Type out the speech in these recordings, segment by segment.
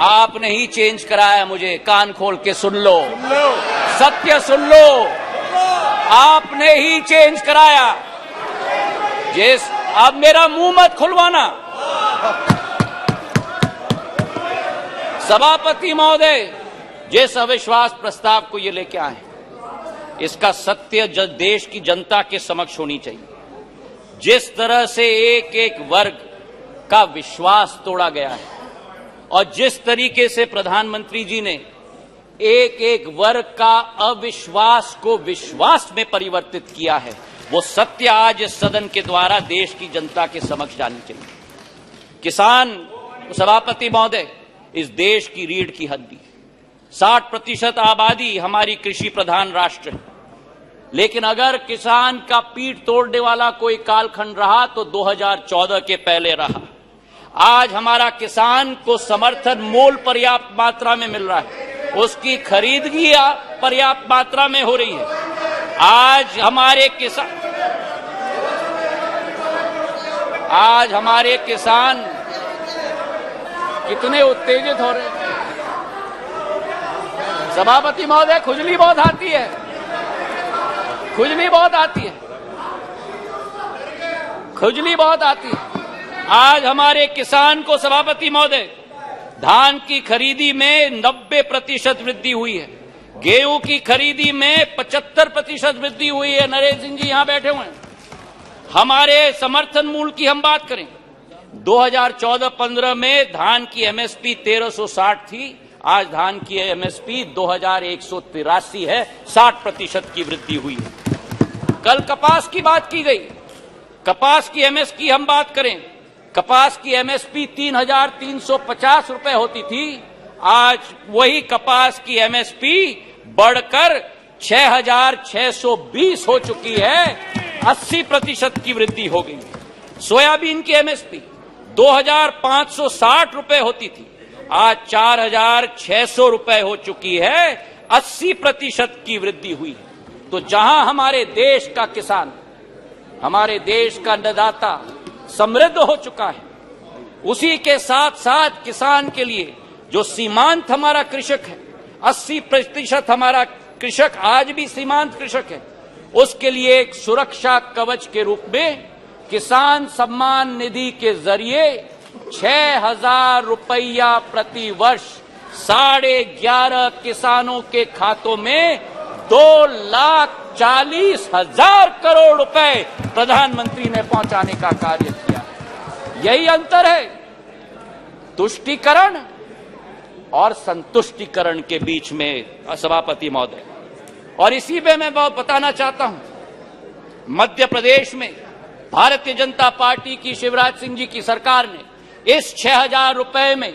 आपने ही चेंज कराया मुझे, कान खोल के सुन लो, सत्य सुन लो, आपने ही चेंज कराया। जिस अब मेरा मुंह मत खुलवाना। सभापति महोदय, जिस अविश्वास प्रस्ताव को ये लेके आए, इसका सत्य देश की जनता के समक्ष होनी चाहिए। जिस तरह से एक एक वर्ग का विश्वास तोड़ा गया है और जिस तरीके से प्रधानमंत्री जी ने एक एक वर्ग का अविश्वास को विश्वास में परिवर्तित किया है, वो सत्य आज इस सदन के द्वारा देश की जनता के समक्ष जानी चाहिए। किसान, सभापति महोदय, इस देश की रीढ़ की हड्डी, 60% आबादी हमारी कृषि प्रधान राष्ट्र है, लेकिन अगर किसान का पीठ तोड़ने वाला कोई कालखंड रहा तो 2014 के पहले रहा। आज हमारा किसान को समर्थन मूल्य पर्याप्त मात्रा में मिल रहा है, उसकी खरीदगी पर्याप्त मात्रा में हो रही है। आज हमारे किसान कितने उत्तेजित हो रहे हैं। सभापति महोदय, खुजली बहुत आती है, खुजली बहुत आती है, खुजली बहुत आती है। आज हमारे किसान को, सभापति महोदय, धान की खरीदी में 90% वृद्धि हुई है, गेहूं की खरीदी में 75% वृद्धि हुई है। नरेंद्र सिंह जी यहां बैठे हुए हैं। हमारे समर्थन मूल्य की हम बात करें, 2014-15 में धान की एमएसपी 1360 थी, आज धान की एमएसपी 2183 है, 60% की वृद्धि हुई है। कल कपास की बात की गई, कपास की एमएसपी हम बात करें, कपास की एमएसपी 3350 रुपए होती थी, आज वही कपास की एमएसपी बढ़कर 6620 हो चुकी है, 80% की वृद्धि हो गई। सोयाबीन की एमएसपी 2560 रुपए होती थी, आज 4600 रुपए हो चुकी है, 80% की वृद्धि हुई है। तो जहां हमारे देश का किसान, हमारे देश का अन्नदाता समृद्ध हो चुका है, उसी के साथ साथ किसान के लिए जो सीमांत हमारा कृषक है, 80% हमारा कृषक आज भी सीमांत कृषक है, उसके लिए एक सुरक्षा कवच के रूप में किसान सम्मान निधि के जरिए 6000 रुपया प्रति वर्ष 11.5 किसानों के खातों में 2,40,000 करोड़ रुपए प्रधानमंत्री ने पहुंचाने का कार्य किया। यही अंतर है तुष्टीकरण और संतुष्टीकरण के बीच में, सभापति महोदय। और इसी पे मैं बताना चाहता हूं, मध्य प्रदेश में भारतीय जनता पार्टी की शिवराज सिंह जी की सरकार ने इस 6000 रुपए में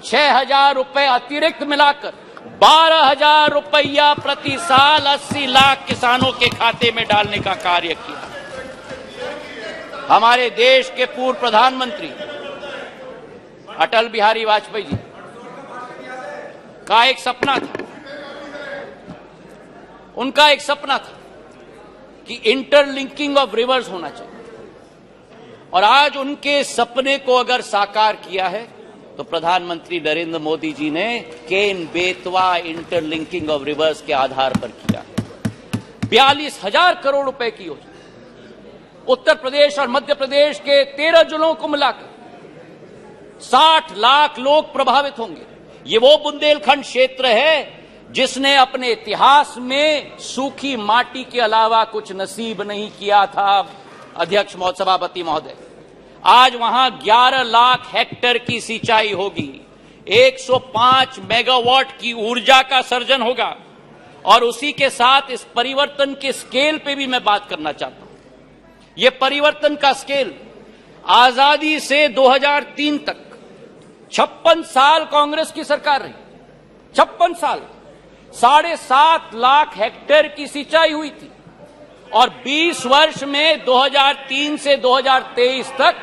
6000 रुपए अतिरिक्त मिलाकर 12,000 रुपया प्रति साल 80 लाख किसानों के खाते में डालने का कार्य किया। हमारे देश के पूर्व प्रधानमंत्री अटल बिहारी वाजपेयी जी का एक सपना था, उनका एक सपना था कि इंटरलिंकिंग ऑफ रिवर्स होना चाहिए, और आज उनके सपने को अगर साकार किया है तो प्रधानमंत्री नरेंद्र मोदी जी ने Ken Betwa interlinking of reverse के आधार पर किया है। 42,000 करोड़ रुपए की योजना, उत्तर प्रदेश और मध्य प्रदेश के 13 जिलों को मिलाकर 60 लाख लोग प्रभावित होंगे। ये वो बुंदेलखंड क्षेत्र है जिसने अपने इतिहास में सूखी माटी के अलावा कुछ नसीब नहीं किया था। अध्यक्ष सभापति महोदय, आज वहां 11 लाख हेक्टेयर की सिंचाई होगी, 105 मेगावाट की ऊर्जा का सर्जन होगा, और उसी के साथ इस परिवर्तन के स्केल पे भी मैं बात करना चाहता हूं। यह परिवर्तन का स्केल आजादी से 2003 तक 56 साल कांग्रेस की सरकार रही, 56 साल 7.5 लाख हेक्टेयर की सिंचाई हुई थी, और 20 वर्ष में 2003 से 2023 तक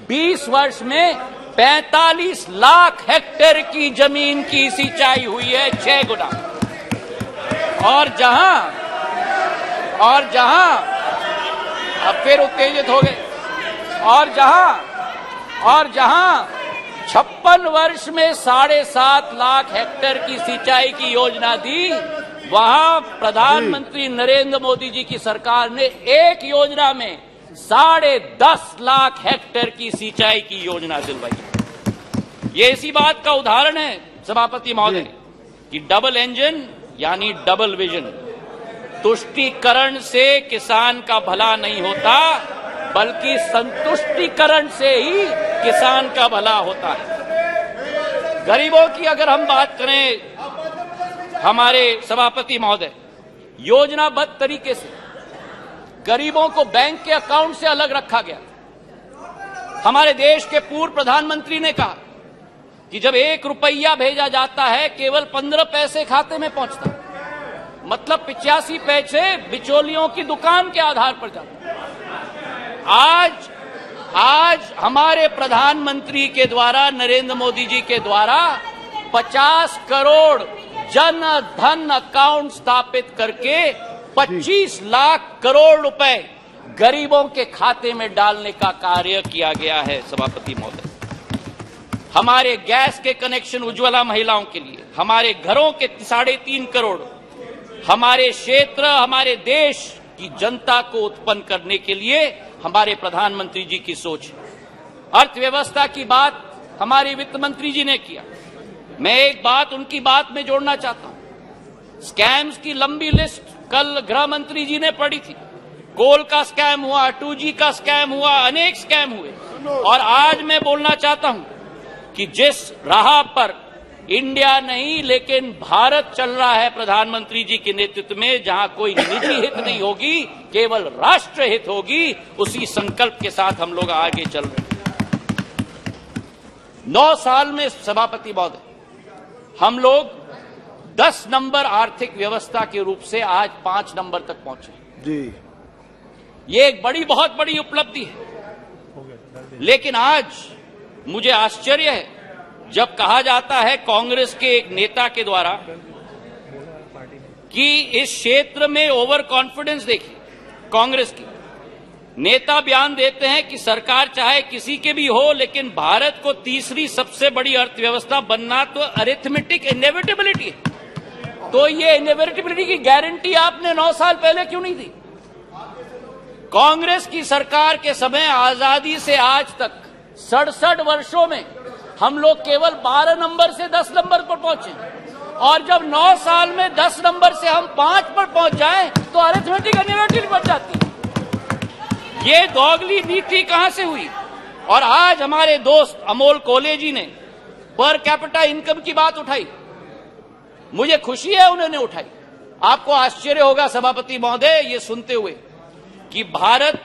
20 वर्ष में 45 लाख हेक्टेयर की जमीन की सिंचाई हुई है, 6 गुना। और जहां अब फिर उत्तेजित हो गए, और जहां 56 वर्ष में 7.5 लाख हेक्टेयर की सिंचाई की योजना दी। वहां प्रधानमंत्री नरेंद्र मोदी जी की सरकार ने एक योजना में 10.5 लाख हेक्टेयर की सिंचाई की योजना दिलवाई। ये इसी बात का उदाहरण है सभापति महोदय कि डबल इंजन यानी डबल विजन। तुष्टीकरण से किसान का भला नहीं होता, बल्कि संतुष्टीकरण से ही किसान का भला होता है। गरीबों की अगर हम बात करें हमारे सभापति महोदय, योजनाबद्ध तरीके से गरीबों को बैंक के अकाउंट से अलग रखा गया। हमारे देश के पूर्व प्रधानमंत्री ने कहा कि जब 1 रुपया भेजा जाता है केवल 15 पैसे खाते में पहुंचता, मतलब 85 पैसे बिचौलियों की दुकान के आधार पर जाते। आज हमारे प्रधानमंत्री के द्वारा, नरेंद्र मोदी जी के द्वारा 50 करोड़ जन धन अकाउंट स्थापित करके 25 लाख करोड़ रुपए गरीबों के खाते में डालने का कार्य किया गया है सभापति महोदय। हमारे गैस के कनेक्शन उज्ज्वला महिलाओं के लिए, हमारे घरों के 3.5 करोड़, हमारे क्षेत्र, हमारे देश की जनता को उत्पन्न करने के लिए हमारे प्रधानमंत्री जी की सोच। अर्थव्यवस्था की बात हमारे वित्त मंत्री जी ने किया। मैं एक बात उनकी बात में जोड़ना चाहता हूं। स्कैम्स की लंबी लिस्ट कल गृह मंत्री जी ने पढ़ी थी। कोल का स्कैम हुआ, 2G का स्कैम हुआ, अनेक स्कैम हुए। और आज मैं बोलना चाहता हूं कि जिस राह पर इंडिया नहीं लेकिन भारत चल रहा है प्रधानमंत्री जी के नेतृत्व में, जहां कोई निजी हित नहीं होगी, केवल राष्ट्र हित होगी, उसी संकल्प के साथ हम लोग आगे चल रहे हैं। 9 साल में सभापति महोदय हम लोग 10 नंबर आर्थिक व्यवस्था के रूप से आज 5 नंबर तक पहुंचे जी। ये एक बहुत बड़ी उपलब्धि है। लेकिन आज मुझे आश्चर्य है जब कहा जाता है कांग्रेस के एक नेता के द्वारा कि इस क्षेत्र में ओवर कॉन्फिडेंस देखिए। कांग्रेस की नेता बयान देते हैं कि सरकार चाहे किसी के भी हो, लेकिन भारत को तीसरी सबसे बड़ी अर्थव्यवस्था बनना तो अरिथमेटिक इनएविटेबिलिटी है। तो ये इनएविटेबिलिटी की गारंटी आपने 9 साल पहले क्यों नहीं दी? कांग्रेस की सरकार के समय आजादी से आज तक 67 वर्षों में हम लोग केवल 12 नंबर से 10 नंबर पर पहुंचे, और जब 9 साल में 10 नंबर से हम 5 पर पहुंच जाएं तो अरिथमेटिक इनएविटेबिलिटी बढ़ जाती है। ये दोगली नीति कहां से हुई? और आज हमारे दोस्त अमोल कोले जी ने पर कैपिटा इनकम की बात उठाई। मुझे खुशी है उन्होंने उठाई। आपको आश्चर्य होगा सभापति महोदय ये सुनते हुए कि भारत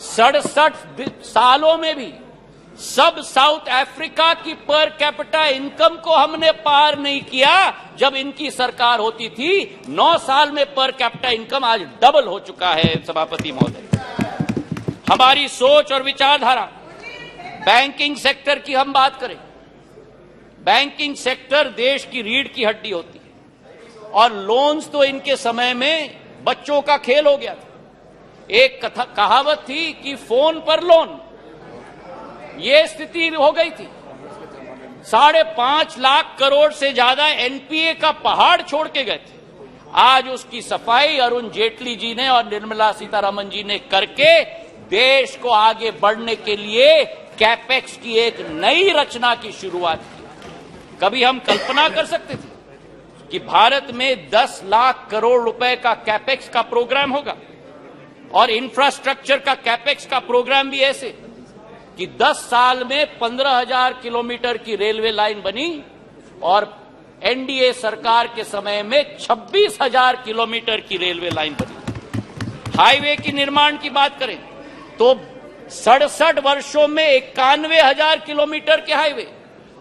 67 सालों में भी सब साउथ अफ्रीका की पर कैपिटा इनकम को हमने पार नहीं किया जब इनकी सरकार होती थी। 9 साल में पर कैपिटा इनकम आज डबल हो चुका है सभापति महोदय। हमारी सोच और विचारधारा, बैंकिंग सेक्टर की हम बात करें, बैंकिंग सेक्टर देश की रीढ़ की हड्डी होती है, और लोन्स तो इनके समय में बच्चों का खेल हो गया था। एक कहावत थी कि फोन पर लोन, ये स्थिति हो गई थी। 5.5 लाख करोड़ से ज्यादा एनपीए का पहाड़ छोड़ के गए थे। आज उसकी सफाई अरुण जेटली जी ने और निर्मला सीतारमण जी ने करके देश को आगे बढ़ने के लिए कैपेक्स की एक नई रचना की शुरुआत की। कभी हम कल्पना कर सकते थे कि भारत में 10 लाख करोड़ रुपए का कैपेक्स का प्रोग्राम होगा, और इंफ्रास्ट्रक्चर का कैपेक्स का प्रोग्राम भी ऐसे कि 10 साल में 15,000 किलोमीटर की रेलवे लाइन बनी, और एनडीए सरकार के समय में 26,000 किलोमीटर की रेलवे लाइन बनी। हाईवे की निर्माण की बात करें तो 67 वर्षों में 91,000 किलोमीटर के हाईवे,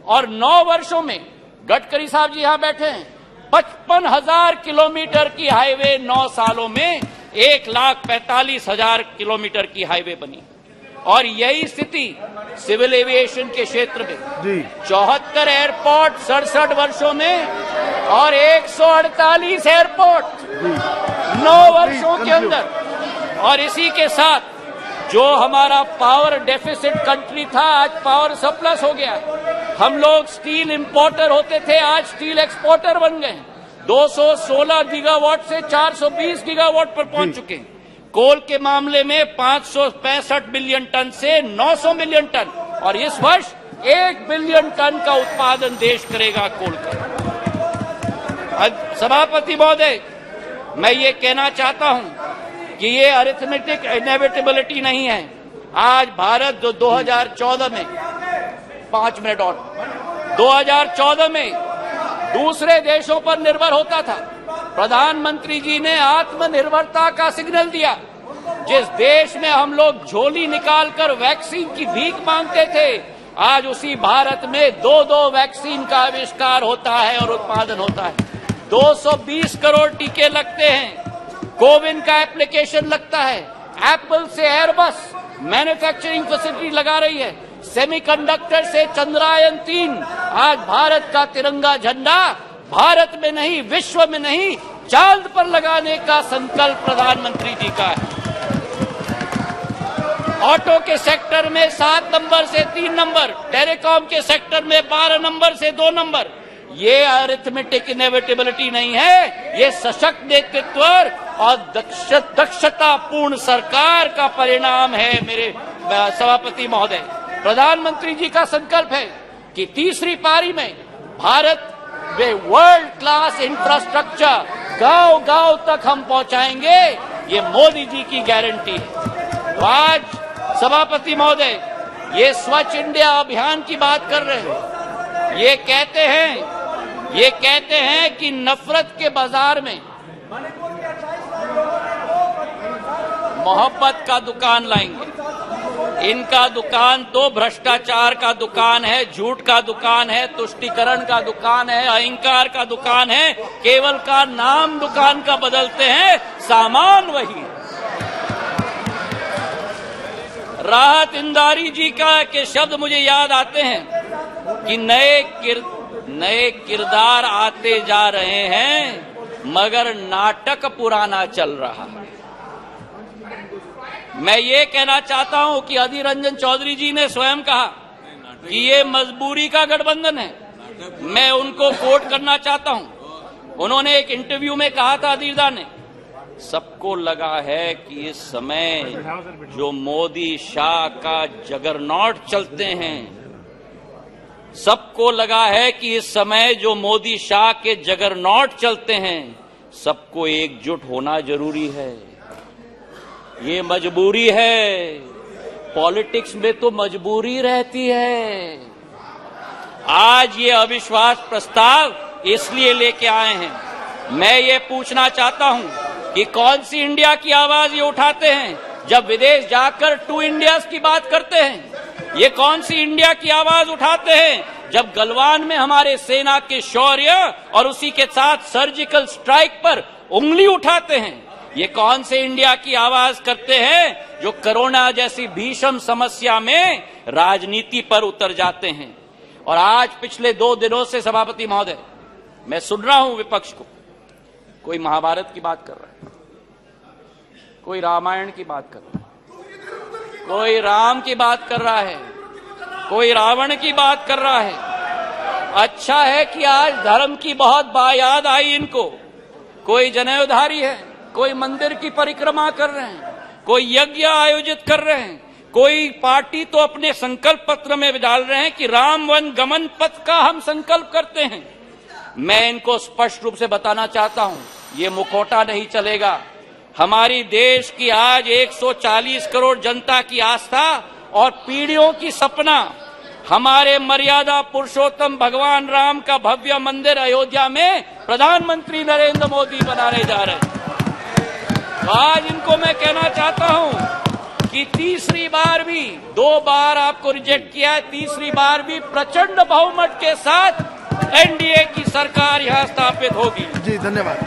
और 9 वर्षों में गडकरी साहब जी यहां बैठे हैं, 55,000 किलोमीटर की हाईवे 9 सालों में 1,45,000 किलोमीटर की हाईवे बनी। और यही स्थिति सिविल एविएशन के क्षेत्र में 74 एयरपोर्ट 67 वर्षों में, और 148 एयरपोर्ट 9 वर्षों के अंदर। और इसी के साथ जो हमारा पावर डेफिसिट कंट्री था आज पावर सरप्लस हो गया। हम लोग स्टील इंपोर्टर होते थे, आज स्टील एक्सपोर्टर बन गए। 216 गीगावाट से 420 गीगावाट पर पहुंच चुके हैं। कोल के मामले में 565 मिलियन टन से 900 मिलियन टन, और इस वर्ष 1 बिलियन टन का उत्पादन देश करेगा कोल का। सभापति महोदय, मैं ये कहना चाहता हूं कि ये अरिथमेटिक इनेविटेबिलिटी नहीं है। आज भारत जो 2014 में 5 मिनट और 2014 में दूसरे देशों पर निर्भर होता था, प्रधानमंत्री जी ने आत्मनिर्भरता का सिग्नल दिया। जिस देश में हम लोग झोली निकालकर वैक्सीन की भीख मांगते थे, आज उसी भारत में 2 वैक्सीन का आविष्कार होता है और उत्पादन होता है। 220 करोड़ टीके लगते हैं, कोविन का एप्लीकेशन लगता है, एप्पल से एयरबस मैन्युफैक्चरिंग फैसिलिटी लगा रही है, सेमीकंडक्टर से चंद्रयान 3। आज भारत का तिरंगा झंडा भारत में नहीं, विश्व में नहीं, चांद पर लगाने का संकल्प प्रधानमंत्री जी का है। ऑटो के सेक्टर में 7 नंबर से 3 नंबर, टेलीकॉम के सेक्टर में 12 नंबर से 2 नंबर। ये अरिथमेटिक इनेविटेबिलिटी नहीं है, ये सशक्त नेतृत्व और दक्षतापूर्ण सरकार का परिणाम है। मेरे सभापति महोदय, प्रधानमंत्री जी का संकल्प है कि तीसरी पारी में भारत में वर्ल्ड क्लास इंफ्रास्ट्रक्चर गांव-गांव तक हम पहुंचाएंगे। ये मोदी जी की गारंटी है। तो आज सभापति महोदय, ये स्वच्छ इंडिया अभियान की बात कर रहे हैं। ये कहते हैं कि नफरत के बाजार में मोहब्बत का दुकान लाएंगे। इनका दुकान तो भ्रष्टाचार का दुकान है, झूठ का दुकान है, तुष्टीकरण का दुकान है, अहंकार का दुकान है। केवल का नाम दुकान का बदलते हैं, सामान वही है। राहत इंदारी जी के शब्द मुझे याद आते हैं कि नए किरदार आते जा रहे हैं, मगर नाटक पुराना चल रहा है। मैं ये कहना चाहता हूं कि अधीर रंजन चौधरी जी ने स्वयं कहा कि ये मजबूरी का गठबंधन है। मैं उनको कोट करना चाहता हूं। उन्होंने एक इंटरव्यू में कहा था, अधीरदा ने, सबको लगा है कि इस समय जो मोदी शाह का जगरनॉट चलते हैं, सबको लगा है कि इस समय जो मोदी शाह के जगरनॉट चलते हैं, सबको एकजुट होना जरूरी है। ये मजबूरी है। पॉलिटिक्स में तो मजबूरी रहती है। आज ये अविश्वास प्रस्ताव इसलिए लेके आए हैं। मैं ये पूछना चाहता हूं कि कौन सी इंडिया की आवाज ये उठाते हैं जब विदेश जाकर 2 इंडियाज की बात करते हैं। ये कौन सी इंडिया की आवाज उठाते हैं जब गलवान में हमारे सेना के शौर्य और उसी के साथ सर्जिकल स्ट्राइक पर उंगली उठाते हैं। ये कौन से इंडिया की आवाज करते हैं जो कोरोना जैसी भीषण समस्या में राजनीति पर उतर जाते हैं। और आज पिछले 2 दिनों से सभापति महोदय, मैं सुन रहा हूं विपक्ष को, कोई महाभारत की बात कर रहा है, कोई रामायण की बात कर रहा है, कोई राम की बात कर रहा है, कोई रावण की बात कर रहा है। अच्छा है कि आज धर्म की बहुत याद आई इनको। कोई जनेऊधारी है, कोई मंदिर की परिक्रमा कर रहे हैं, कोई यज्ञ आयोजित कर रहे हैं, कोई पार्टी तो अपने संकल्प पत्र में डाल रहे हैं कि राम वन गमन पथ का हम संकल्प करते हैं। मैं इनको स्पष्ट रूप से बताना चाहता हूं, ये मुखौटा नहीं चलेगा। हमारी देश की आज 140 करोड़ जनता की आस्था और पीढ़ियों की सपना, हमारे मर्यादा पुरुषोत्तम भगवान राम का भव्य मंदिर अयोध्या में प्रधानमंत्री नरेंद्र मोदी बनाने जा रहे हैं। तो आज इनको मैं कहना चाहता हूं कि तीसरी बार भी, 2 बार आपको रिजेक्ट किया है, तीसरी बार भी प्रचंड बहुमत के साथ एनडीए की सरकार यहां स्थापित होगी। जी धन्यवाद।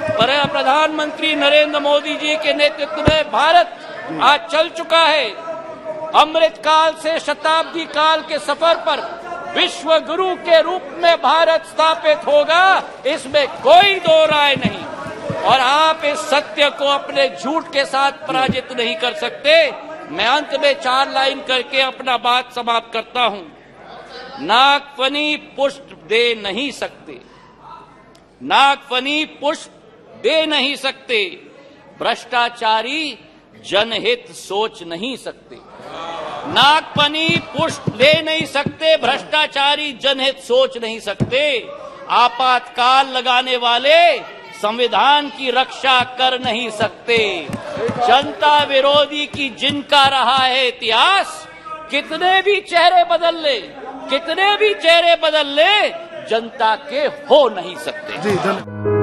प्रधानमंत्री नरेंद्र मोदी जी के नेतृत्व में भारत आज चल चुका है। अमृत काल से शताब्दी काल के सफर पर विश्व गुरु के रूप में भारत स्थापित होगा, इसमें कोई 2 राय नहीं। और आप इस सत्य को अपने झूठ के साथ पराजित नहीं कर सकते। मैं अंत में 4 लाइन करके अपना बात समाप्त करता हूं। नागफनी पुष्प दे नहीं सकते, नागफनी पुष्प दे नहीं सकते, भ्रष्टाचारी जनहित सोच नहीं सकते। नागफनी पुष्प दे नहीं सकते, भ्रष्टाचारी जनहित सोच नहीं सकते। आपातकाल लगाने वाले संविधान की रक्षा कर नहीं सकते। जनता विरोधी की जिनका रहा है इतिहास, कितने भी चेहरे बदल ले, कितने भी चेहरे बदल ले, जनता के हो नहीं सकते।